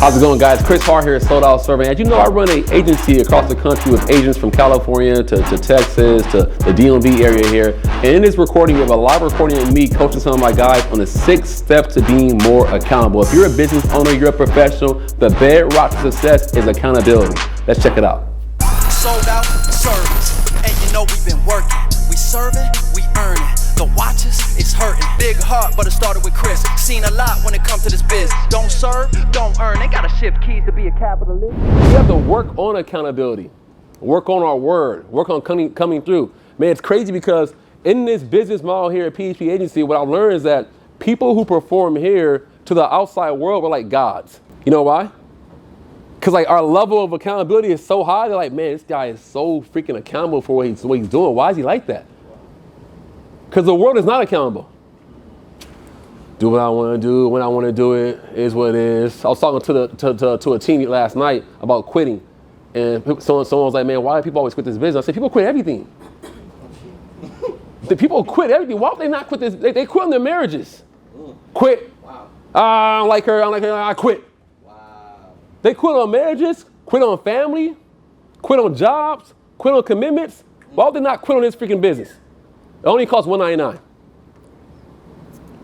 How's it going, guys? Chris Hart here at Sold Out Surveying. As you know, I run an agency across the country with agents from California to Texas to the DMV area here. And in this recording, we have a live recording of me coaching some of my guys on the 6 steps to being more accountable. If you're a business owner, you're a professional, the bedrock to success is accountability. Let's check it out. Sold out service, and you know we've been working. We serving, we earning. The watches, it's hurting. Big heart, but it started with Chris. Seen a lot when it comes to this biz. Don't serve, don't earn. They gotta shift keys to be a capitalist. We have to work on accountability, work on our word, work on coming through. Man, it's crazy because in this business model here at PHP Agency, what I've learned is that people who perform here to the outside world are like gods. You know why? Because like our level of accountability is so high, they're like, man, this guy is so freaking accountable for what he's doing. Why is he like that? Because the world is not accountable. Do what I want to do when I want to do it is what it is. I was talking to a team last night about quitting, and someone was like, "Man, why do people always quit this business?" I said, "People quit everything. The people quit everything. Why would they not quit this? They quit on their marriages. Quit. Wow. I don't like her. I quit. Wow. They quit on marriages. Quit on family. Quit on jobs. Quit on commitments. Why would they not quit on this freaking business? It only costs $199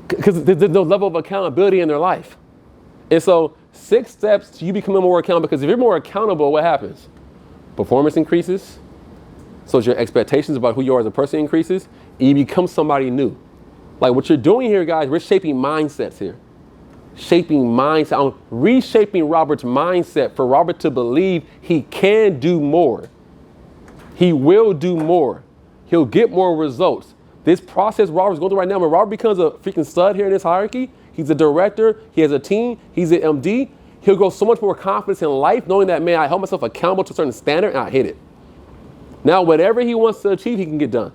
because there's no level of accountability in their life. And so 6 steps to you becoming more accountable, because if you're more accountable, what happens? Performance increases. So your expectations about who you are as a person increases, and you become somebody new. Like what you're doing here, guys, we're shaping mindsets here. Shaping mindset. I'm reshaping Robert's mindset for Robert to believe he can do more. He will do more. He'll get more results. This process Robert's going through right now, when Robert becomes a freaking stud here in this hierarchy, he's a director, he has a team, he's an MD, he'll grow so much more confidence in life knowing that, man, I held myself accountable to a certain standard and I hit it. Now, whatever he wants to achieve, he can get done.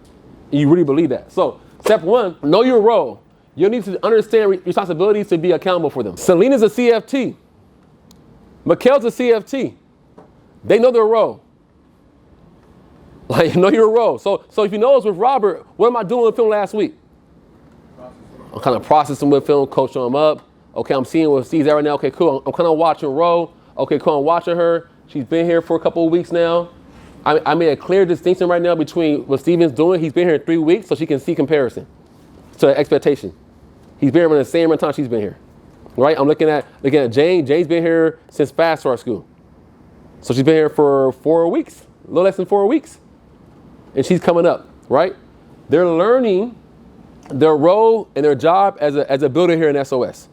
And you really believe that. So, step 1, know your role. You need to understand responsibilities to be accountable for them. Selena's a CFT. Mikhail's a CFT. They know their role. Like, know your role. So if you notice with Robert, what am I doing with film last week? I'm kind of processing with film, coaching him up. Okay, I'm seeing what Steve's at right now. Okay, cool. I'm kind of watching Ro. Okay, cool. I'm watching her. She's been here for a couple of weeks now. I made a clear distinction right now between what Steven's doing. He's been here 3 weeks, so she can see comparison to expectation. He's been here in the same amount of time she's been here. Right? I'm looking at Jane. Jane's been here since Fast Start School. So she's been here for 4 weeks, a little less than 4 weeks. And she's coming up, right? They're learning their role and their job as a builder here in SOS.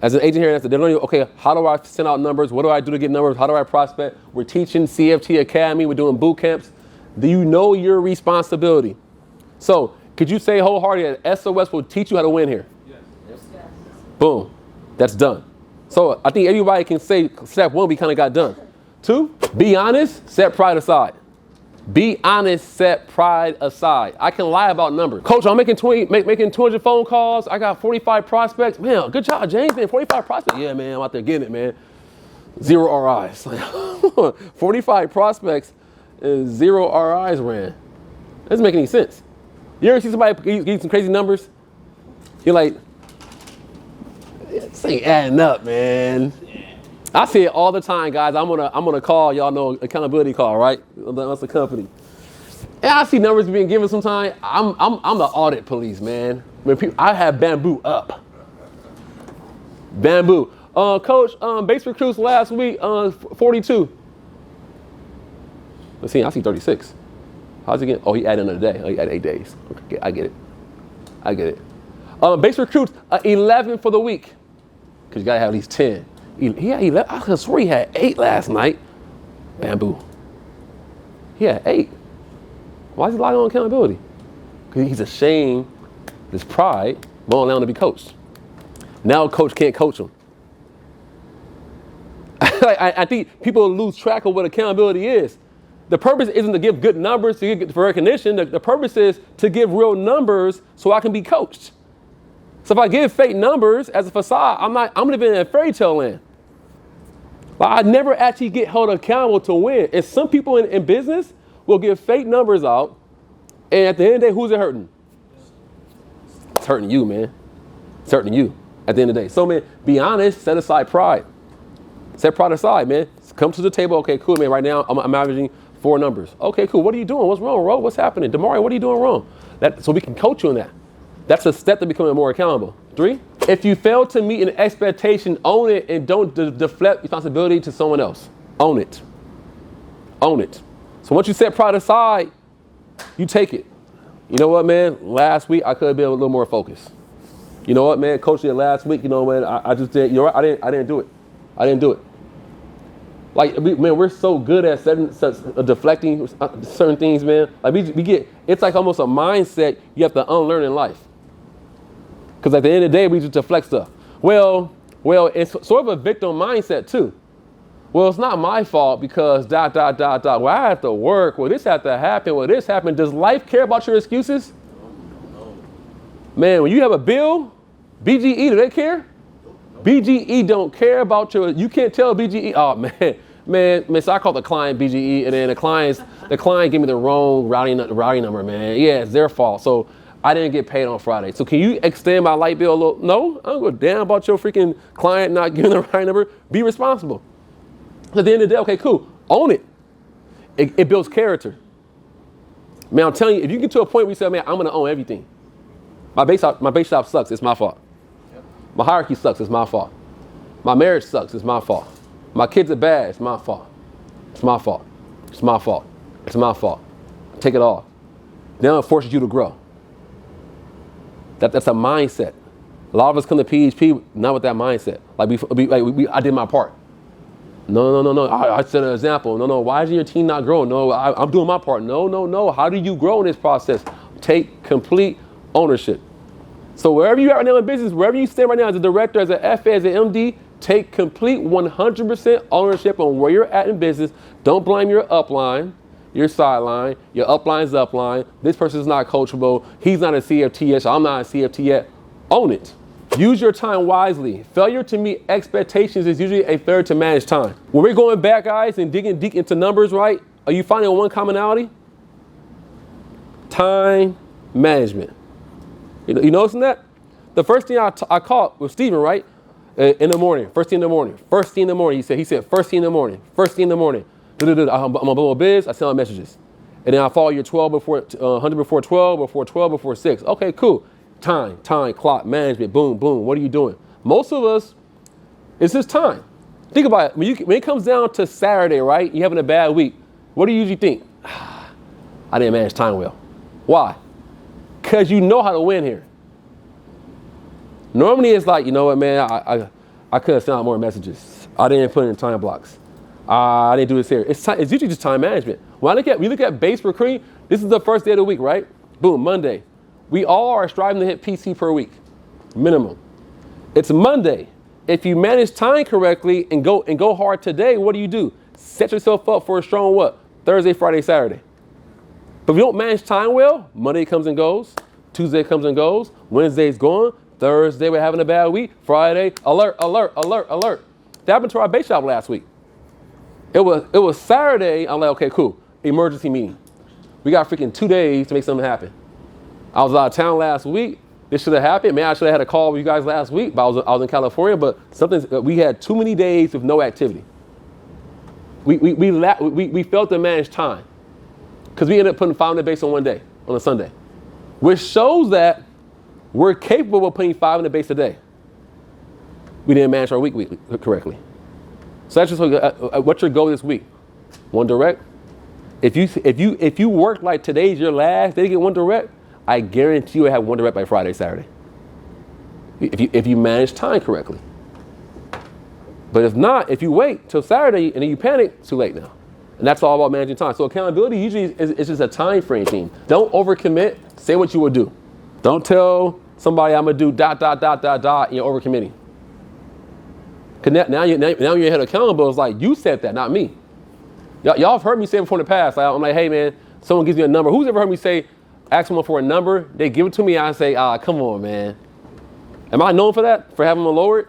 As an agent here in SOS, they're learning, okay, how do I send out numbers? What do I do to get numbers? How do I prospect? We're teaching CFT Academy. We're doing boot camps. Do you know your responsibility? So could you say wholeheartedly that SOS will teach you how to win here? Yes. Boom. That's done. So I think everybody can say step 1, we kind of got done. 2, be honest, set pride aside. Be honest, set pride aside. I can lie about numbers. Coach, I'm making 200 phone calls. I got 45 prospects. Man, good job, James, man. 45 prospects. Yeah, man, I'm out there getting it, man. 0 RIs. 45 prospects and 0 RIs ran. That doesn't make any sense. You ever see somebody give you some crazy numbers? You're like, this ain't adding up, man. I see it all the time, guys. I'm gonna call, y'all know, accountability call, right? That's the company. And I see numbers being given sometimes. I'm the audit police, man. I have bamboo up. Bamboo. Coach, base recruits last week, 42. Let's see, I see 36. How's he get? Oh, he added another day. Oh, he added 8 days. Okay, I get it. Base recruits, 11 for the week. Because you gotta have at least 10. He had 11. I could swear he had 8 last night. Bamboo. He had 8. Why is he lying on accountability? Because he's ashamed, his pride, won't allow him to be coached. Now a coach can't coach him. I think people lose track of what accountability is. The purpose isn't to give good numbers to get for recognition. The purpose is to give real numbers so I can be coached. So if I give fake numbers as a facade, I'm living in a fairy tale land. But I never actually get held accountable to win. And some people in business will give fake numbers out, and at the end of the day, who's it hurting? It's hurting you, man. It's hurting you at the end of the day. So, man, be honest, set aside pride. Set pride aside, man. Come to the table. Okay, cool, man. Right now, I'm averaging 4 numbers. Okay, cool. What are you doing? What's wrong, Ro? What's happening? Demario, what are you doing wrong? So we can coach you on that. That's a step to becoming more accountable. 3, if you fail to meet an expectation, own it and don't deflect responsibility to someone else. Own it. Own it. So once you set pride aside, you take it. You know what, man? Last week, I could have been a little more focused. You know what, man? Coach did last week, you know, man, I just didn't, you're right, I didn't do it. I didn't do it. Like, man, we're so good at deflecting certain things, man. Like, we get, it's like almost a mindset you have to unlearn in life. Because at the end of the day, we just deflect stuff. Well, it's sort of a victim mindset, too. Well, it's not my fault because ... Well, I have to work. Well, this had to happen. Well, this happened. Does life care about your excuses? No. Man, when you have a bill, BGE, do they care? BGE don't care about you can't tell BGE, oh, man, so I called the client BGE, and then the client gave me the wrong routing number, man. Yeah, it's their fault. So I didn't get paid on Friday. So can you extend my light bill a little? No, I don't go damn about your freaking client not giving the right number. Be responsible. At the end of the day, okay, cool. Own it. It builds character. Man, I'm telling you, if you get to a point where you say, man, I'm going to own everything. My base shop sucks. It's my fault. My hierarchy sucks. It's my fault. My marriage sucks. It's my fault. My kids are bad. It's my fault. It's my fault. It's my fault. It's my fault. Take it off. Now it forces you to grow. That's a mindset. A lot of us come to PHP not with that mindset. I did my part. No. I set an example. No. Why is your team not growing? No, I'm doing my part. No. How do you grow in this process? Take complete ownership. So wherever you're at right now in business, wherever you stand right now as a director, as an FA, as an MD, take complete 100% ownership on where you're at in business. Don't blame your upline, your sideline. Your upline's upline. This person's not coachable. He's not a CFT yet, so I'm not a CFT yet. Own it. Use your time wisely. Failure to meet expectations is usually a failure to manage time. When we're going back, guys, and digging deep into numbers, right, are you finding one commonality? Time management. You noticing that? The first thing I caught was Stephen, right? In the morning, first thing in the morning. He said, first thing in the morning. I'm on Bubble Biz, I send out messages. And then I follow your 12 before, 100 before 12, before 12, before 6. Okay, cool. Time, clock, management, boom. What are you doing? Most of us, it's just time. Think about it. When it comes down to Saturday, right? You're having a bad week. What do you usually think? I didn't manage time well. Why? Because you know how to win here. Normally it's like, you know what, man, I could have sent out more messages. I didn't put in time blocks. I didn't do this here. It's usually just time management. When we look at base recruiting, this is the first day of the week, right? Boom, Monday. We all are striving to hit PC per week, minimum. It's Monday. If you manage time correctly and go hard today, what do? Set yourself up for a strong what? Thursday, Friday, Saturday. But if you don't manage time well, Monday comes and goes, Tuesday comes and goes, Wednesday's gone, Thursday we're having a bad week, Friday, alert. That happened to our base shop last week. It was Saturday, I'm like, okay, cool, emergency meeting. We got freaking 2 days to make something happen. I was out of town last week. This should have happened. Man, I should have had a call with you guys last week, but I was in California, but we had too many days with no activity. We failed to manage time because we ended up putting 500 base on one day, on a Sunday, which shows that we're capable of putting 500 base a day. We didn't manage our week correctly. So that's just what's your goal this week? One direct. If you work like today's your last day to get one direct, I guarantee you I have one direct by Friday, Saturday. If you manage time correctly. But if not, if you wait till Saturday and then you panic, it's too late now. And that's all about managing time. So accountability usually is just a time frame thing. Don't overcommit. Say what you will do. Don't tell somebody I'm gonna do ... and you're overcommitting. Cause now you're held accountable. It's like you said that, not me. Y'all have heard me say before in the past. I'm like, hey man, someone gives me a number. Who's ever heard me say, ask someone for a number, they give it to me, I say, come on, man. Am I known for that? For having them lowered?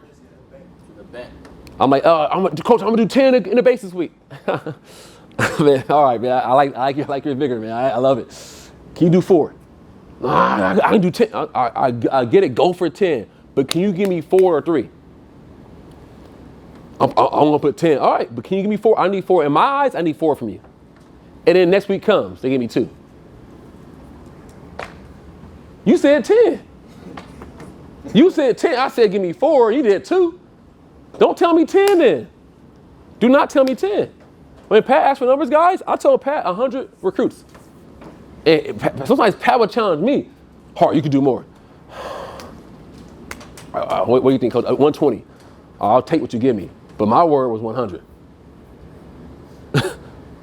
I'm like, coach, I'm gonna do 10 in the base this week. Man, all right, man. I like your vigor, man. I love it. Can you do 4? I can do 10. I get it. Go for 10. But can you give me 4 or 3? I'm gonna put 10. All right, but can you give me 4? I need 4. In my eyes, I need 4 from you. And then next week comes, they give me 2. You said 10. You said 10. I said give me 4. You did 2. Don't tell me 10 then. Do not tell me 10. When Pat asked for numbers, guys, I told Pat 100 recruits. And sometimes Pat would challenge me. Hart, you can do more. What do you think, Coach? 120. I'll take what you give me. But my word was 100.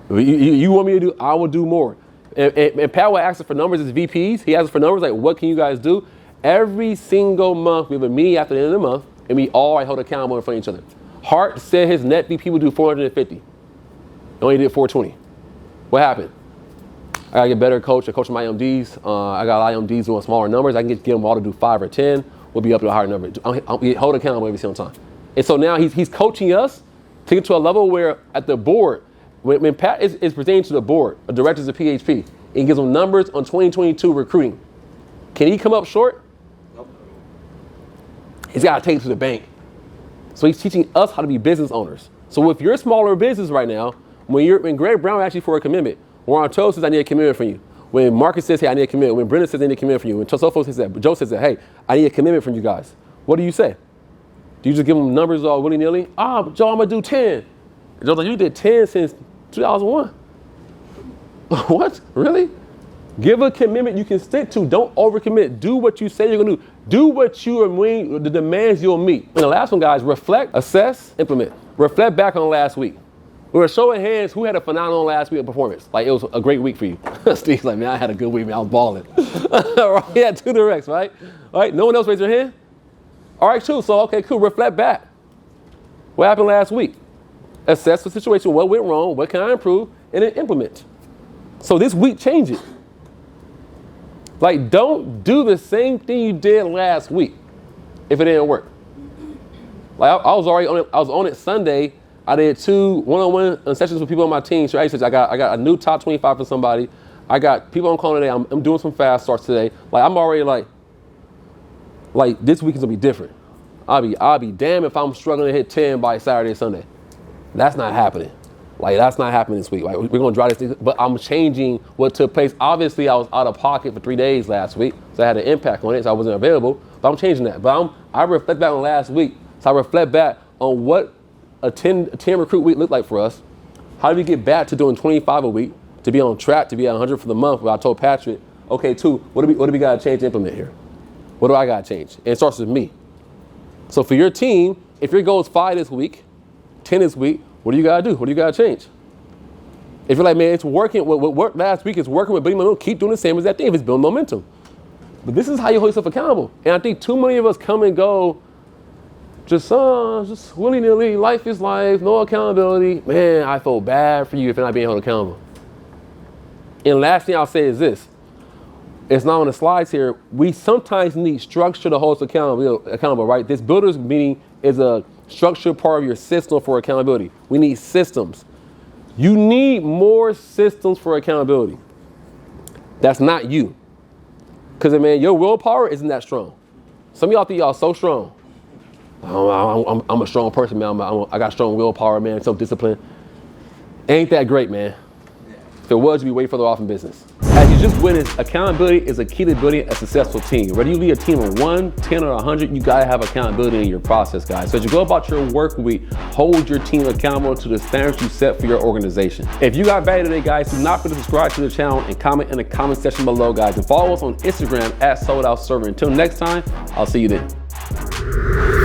You want me to do, I will do more. And Pat will ask for numbers as VPs. He asks for numbers like, what can you guys do? Every single month, we have a meeting after the end of the month, and we all hold accountable in front of each other. Hart said his net VP would do 450. He only did 420. What happened? I gotta get better coach. I coach my MDs. I got a lot of MDs doing smaller numbers. I can get them all to do 5 or 10. We'll be up to a higher number. We hold accountable every single time. And so now he's coaching us to get to a level where at the board, when Pat is presenting to the board, of directors of PHP, and gives them numbers on 2022 recruiting, can he come up short? Nope. He's got to take it to the bank. So he's teaching us how to be business owners. So if you're a smaller business right now, when Greg Brown asks you for a commitment, Warren Toast says, I need a commitment from you. When Marcus says, hey, I need a commitment. When Brendan says, I need a commitment from you. When Tosofo says that, Joe says that, hey, I need a commitment from you guys. What do you say? Do you just give them numbers all willy-nilly? Joe, I'm going to do 10. Joe's like, you did 10 since 2001. What? Really? Give a commitment you can stick to. Don't overcommit. Do what you say you're going to do. Do what you are willing, the demands you'll meet. And the last one, guys, reflect, assess, implement. Reflect back on last week. We were showing hands who had a phenomenal last week of performance. Like, it was a great week for you. Steve's like, man, I had a good week, man. I was balling. He had 2 directs, right? All right, no one else raised their hand? All right, cool. So, okay, cool. Reflect back. What happened last week? Assess the situation. What went wrong? What can I improve? And then implement. So this week, change it. Like, don't do the same thing you did last week if it didn't work. Like, I was already on it. I was on it Sunday. I did 2 one-on-one sessions with people on my team. So I got a new top 25 for somebody. I got people on call today. I'm doing some fast starts today. Like, I'm already like this week is gonna be different. I'll be damned if I'm struggling to hit 10 by Saturday and Sunday. That's not happening. Like, that's not happening this week. Like, we're gonna drive this thing, but I'm changing what took place. Obviously, I was out of pocket for 3 days last week, so I had an impact on it, so I wasn't available. But I'm changing that. But I reflect back on last week. So I reflect back on what a 10 recruit week looked like for us. How do we get back to doing 25 a week, to be on track, to be at 100 for the month? Where I told Patrick, okay, 2, what do we gotta change to implement here? What do I gotta change? And it starts with me. So for your team, if your goal is 5 this week, 10 this week, what do you gotta do? What do you gotta change? If you're like, man, it's working, what worked last week is working with building momentum, keep doing the same as that thing if it's building momentum. But this is how you hold yourself accountable. And I think too many of us come and go just willy-nilly, life is life, no accountability. Man, I feel bad for you if you're not being held accountable. And last thing I'll say is this. It's not on the slides here. We sometimes need structure to hold us accountable, right? This builders meeting is a structured part of your system for accountability. We need systems. You need more systems for accountability. That's not you. Because, man, your willpower isn't that strong. Some of y'all think y'all so strong. I'm a strong person, man. I got strong willpower, man, self-discipline. Ain't that great, man? If it was, you'd be way further off in business. As you just witnessed, accountability is a key to building a successful team. Whether you lead a team of 1, 10, or 100, you gotta have accountability in your process, guys. So as you go about your work week, hold your team accountable to the standards you set for your organization. If you got value today, guys, do not forget to subscribe to the channel and comment in the comment section below, guys. And follow us on Instagram @SoldOutServer. Until next time, I'll see you then.